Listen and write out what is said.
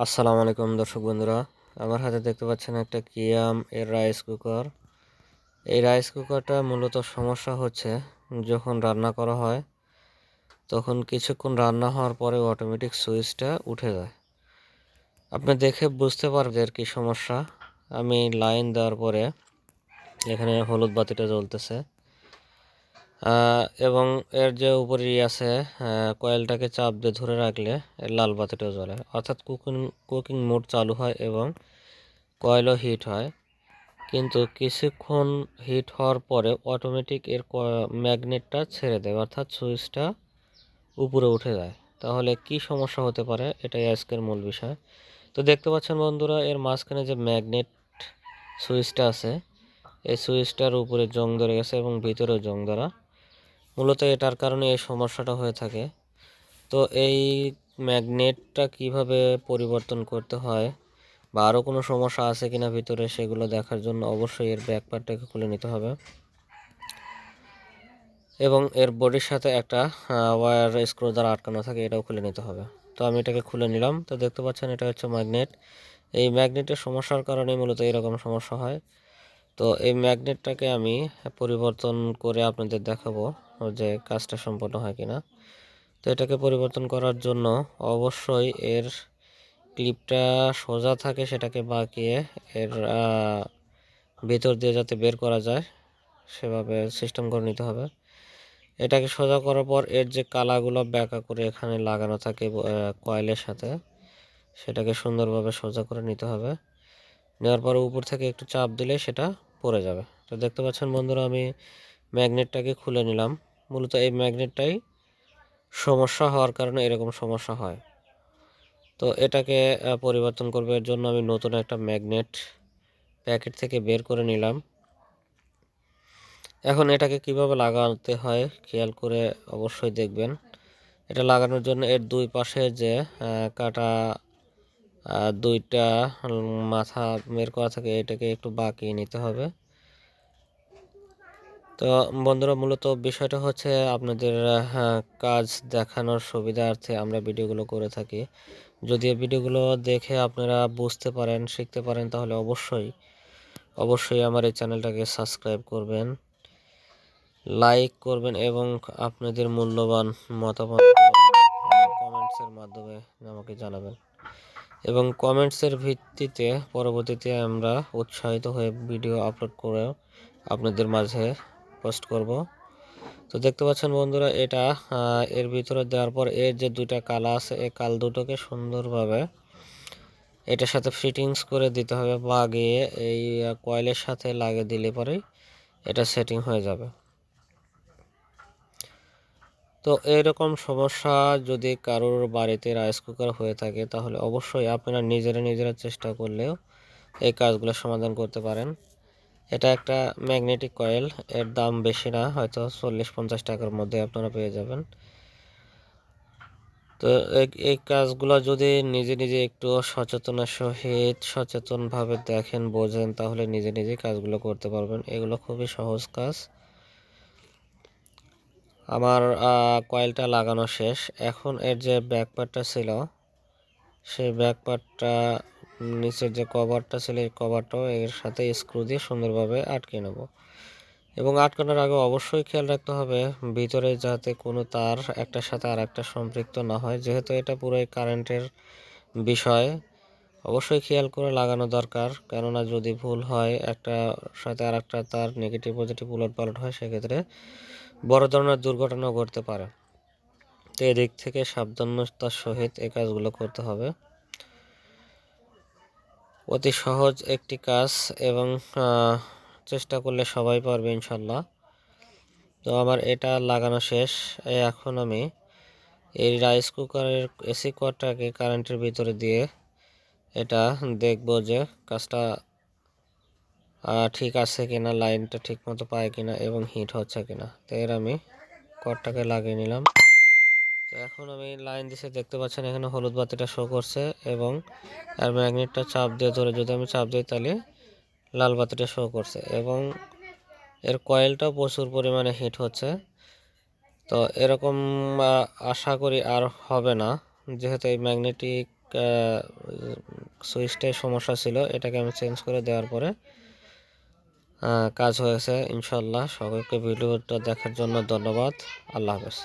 আসসালামু আলাইকুম দর্শক বন্ধুরা, আমার হাতে দেখতে পাচ্ছেন একটা কিয়াম এর রাইস কুকার। এই রাইস কুকারটা মূলত সমস্যা হচ্ছে যখন রান্না করা হয় তখন কিছুক্ষণ রান্না হওয়ার পরে অটোমেটিক সুইচটা উঠে যায়। আপনি দেখে বুঝতে পারবেন এর কি সমস্যা। আমি লাইন দেওয়ার পরে এখানে হলুদ বাতিটা জ্বলতেছে এবং এর যে উপরে আছে কয়েলটাকে চাপ দিয়ে ধরে রাখলে এর লাল বাতিটাও জ্বলে, অর্থাৎ কুকিং মোড চালু হয় এবং কয়েলও হিট হয়। কিন্তু কিছুক্ষণ হিট হওয়ার পরে অটোমেটিক এর ম্যাগনেটটা ছেড়ে দেয়, অর্থাৎ সুইচটা উপরে উঠে যায়। তাহলে কি সমস্যা হতে পারে, এটাই আজকের মূল বিষয়। তো দেখতে পাচ্ছেন বন্ধুরা, এর মাঝখানে যে ম্যাগনেট সুইচটা আছে এই সুইচটার উপরে জং ধরে গেছে এবং ভিতরেও জং ধরা। মূলত এটার কারণে এই সমস্যাটা হয়ে থাকে। তো এই ম্যাগনেটটা কিভাবে পরিবর্তন করতে হয় বা আরও কোনো সমস্যা আছে কিনা ভিতরে, সেগুলো দেখার জন্য অবশ্যই এর ব্যাক পার্টটাকে খুলে নিতে হবে এবং এর বডির সাথে একটা ওয়্যার স্ক্রু দ্বারা আটকানো থাকে, এটাও খুলে নিতে হবে। তো আমি এটাকে খুলে নিলাম। তো দেখতে পাচ্ছেন এটা হচ্ছে ম্যাগনেট। এই ম্যাগনেটের সমস্যার কারণে মূলত এরকম সমস্যা হয়। তো এই ম্যাগনেটটাকে আমি পরিবর্তন করে আপনাদের দেখাবো যে কাজটা সম্পন্ন হয় কিনা। তো এটাকে পরিবর্তন করার জন্য অবশ্যই এর ক্লিপটা সোজা থাকে সেটাকে বাঁকিয়ে এর ভিতর দিয়ে যাতে বের করা যায় সেভাবে সিস্টেম করে নিতে হবে। এটাকে সোজা করার পর এর যে কালাগুলো ব্যাকা করে এখানে লাগানো থাকে কয়েলের সাথে, সেটাকে সুন্দরভাবে সোজা করে নিতে হবে। নেওয়ার পর উপর থেকে একটু চাপ দিলে সেটা পড়ে যাবে। তো দেখতে পাচ্ছেন বন্ধুরা, আমি ম্যাগনেটটাকে খুলে নিলাম। মূলত এই ম্যাগনেটটাই সমস্যা হওয়ার কারণে এরকম সমস্যা হয়। তো এটাকে পরিবর্তন করবে এর জন্য আমি নতুন একটা ম্যাগনেট প্যাকেট থেকে বের করে নিলাম। এখন এটাকে কিভাবে লাগাতে হয় খেয়াল করে অবশ্যই দেখবেন। এটা লাগানোর জন্য এর দুই পাশে যে কাটা দুইটা মাথা বের করা থাকে, এটাকে একটু বাঁকিয়ে নিতে হবে। তো বন্ধুরা, মূলত বিষয়টা হচ্ছে আপনাদের কাজ দেখানোর সুবিধার্থে আমরা ভিডিওগুলো করে থাকি। যদি এই ভিডিওগুলো দেখে আপনারা বুঝতে পারেন, শিখতে পারেন, তাহলে অবশ্যই আমার এই চ্যানেলটাকে সাবস্ক্রাইব করবেন, লাইক করবেন এবং আপনাদের মূল্যবান মতামত কমেন্টসের মাধ্যমে আমাকে জানাবেন এবং কমেন্টসের ভিত্তিতে পরবর্তীতে আমরা উৎসাহিত হয়ে ভিডিও আপলোড করে আপনাদের মাঝে পোস্ট করব। তো দেখতে পাচ্ছেন বন্ধুরা, এটা এর ভিতরে দেওয়ার পর এর যে দুইটা কালা আছে এই কাল দুটোকে সুন্দরভাবে এটার সাথে ফিটিংস করে দিতে হবে, লাগিয়ে এই কয়েলের সাথে লাগিয়ে দিলে পরে এটা সেটিং হয়ে যাবে। তো এরকম সমস্যা যদি কারোর বাড়িতে রাইস কুকার হয়ে থাকে তাহলে অবশ্যই আপনারা নিজেরা চেষ্টা করলেও এই কাজগুলো সমাধান করতে পারেন। এটা একটা ম্যাগনেটিক কয়েল, এর দাম বেশি না, হয়তো 40-50 টাকার মধ্যে আপনারা পেয়ে যাবেন। তো এই কাজগুলো যদি নিজে একটু সচেতনের সহিত সচেতনভাবে দেখেন, বোঝেন, তাহলে নিজে কাজগুলো করতে পারবেন। এগুলো খুবই সহজ কাজ। আমার কয়েলটা লাগানো শেষ। এখন এর যে ব্যাক পার্টটা ছিল সেই ব্যাক পার্টটা নিচের যে কভারটা ছিল এই কভারটাও এর সাথে স্ক্রু দিয়ে সুন্দরভাবে আটকে নেব এবং আটকানোর আগে অবশ্যই খেয়াল রাখতে হবে ভিতরে যাতে কোনো তার একটার সাথে আর একটা সম্পৃক্ত না হয়, যেহেতু এটা পুরোই কারেন্টের বিষয়। অবশ্যই খেয়াল করে লাগানো দরকার, কেননা যদি ভুল হয় একটা সাথে আর একটা তার নেগেটিভ পজিটিভ উলটপালট হয়, সেক্ষেত্রে বড় ধরনের দুর্ঘটনা ঘটতে পারে। তো এদিক থেকে সাবধানতার সহিত এই কাজগুলো করতে হবে। অতি সহজ একটি কাজ এবং চেষ্টা করলে সবাই পারবে ইনশাল্লাহ। তো আমার এটা লাগানো শেষ। এখন আমি এই রাইস কুকারের এসি কর্ডটাকে কারেন্টের ভিতরে দিয়ে এটা দেখব যে কাজটা ঠিক আছে কিনা, লাইনটা ঠিক মতো পায় কিনা এবং হিট হচ্ছে কিনা। তো এর আমি কর্ডটাকে লাগিয়ে নিলাম। তো এখন আমি লাইন দিতে দেখতে পাচ্ছেন এখানে হলুদ বাতিটা শো করছে এবং আর ম্যাগনেটটা চাপ দিয়ে ধরে যদি আমি চাপ দিই তাহলে লাল বাতিটা শো করছে এবং এর কয়েলটাও প্রচুর পরিমাণে হিট হচ্ছে। তো এরকম আশা করি আর হবে না, যেহেতু এই ম্যাগনেটিক সুইচটাই সমস্যা ছিল, এটাকে আমি চেঞ্জ করে দেওয়ার পরে কাজ হয়েছে ইনশাল্লাহ। সকলকে ভিডিওটা দেখার জন্য ধন্যবাদ। আল্লাহ হাফেজ।